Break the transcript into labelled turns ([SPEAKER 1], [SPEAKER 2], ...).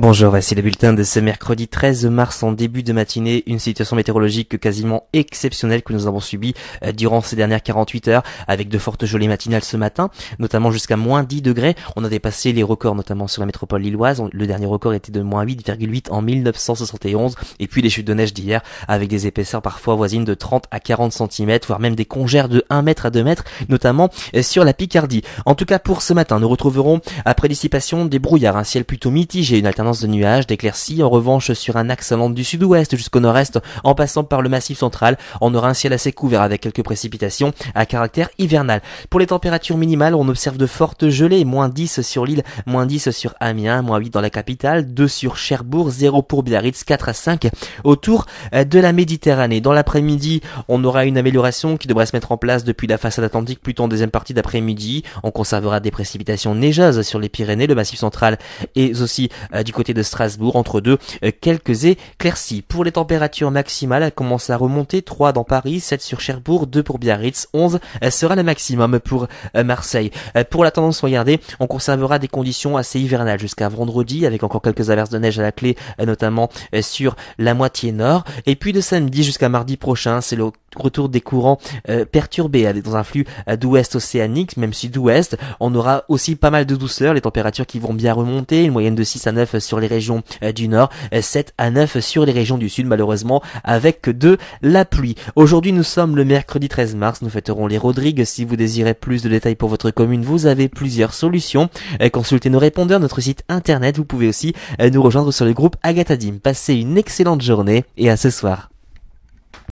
[SPEAKER 1] Bonjour, voici le bulletin de ce mercredi 13 mars en début de matinée. Une situation météorologique quasiment exceptionnelle que nous avons subie durant ces dernières 48 heures avec de fortes gelées matinales ce matin, notamment jusqu'à moins 10 degrés. On a dépassé les records notamment sur la métropole lilloise. Le dernier record était de moins 8,8 en 1971. Et puis les chutes de neige d'hier avec des épaisseurs parfois voisines de 30 à 40 cm, voire même des congères de 1 mètre à 2 mètres, notamment sur la Picardie. En tout cas pour ce matin, nous retrouverons après dissipation des brouillards, un ciel plutôt mitigé, une alternance de nuages, d'éclaircies. En revanche, sur un axe allant du sud-ouest jusqu'au nord-est, en passant par le massif central, on aura un ciel assez couvert avec quelques précipitations à caractère hivernal. Pour les températures minimales, on observe de fortes gelées, moins 10 sur l'île, moins 10 sur Amiens, moins 8 dans la capitale, 2 sur Cherbourg, 0 pour Biarritz, 4 à 5 autour de la Méditerranée. Dans l'après-midi, on aura une amélioration qui devrait se mettre en place depuis la façade atlantique, plutôt en deuxième partie d'après-midi. On conservera des précipitations neigeuses sur les Pyrénées, le massif central et aussi du côté de Strasbourg, entre deux quelques éclaircies. Pour les températures maximales, elles commencent à remonter, 3 dans Paris, 7 sur Cherbourg, 2 pour Biarritz, 11 sera le maximum pour Marseille. Pour la tendance regardée, on conservera des conditions assez hivernales jusqu'à vendredi, avec encore quelques averses de neige à la clé, notamment sur la moitié nord. Et puis de samedi jusqu'à mardi prochain, c'est le retour des courants perturbés dans un flux d'ouest océanique, même sud-ouest. On aura aussi pas mal de douceur, les températures qui vont bien remonter, une moyenne de 6 à 9 sur les régions du nord, 7 à 9 sur les régions du sud, malheureusement avec de la pluie. Aujourd'hui nous sommes le mercredi 13 mars, nous fêterons les Rodrigues. Si vous désirez plus de détails pour votre commune, vous avez plusieurs solutions. Consultez nos répondeurs, notre site internet. Vous pouvez aussi nous rejoindre sur le groupe Agathadim. Passez une excellente journée et à ce soir.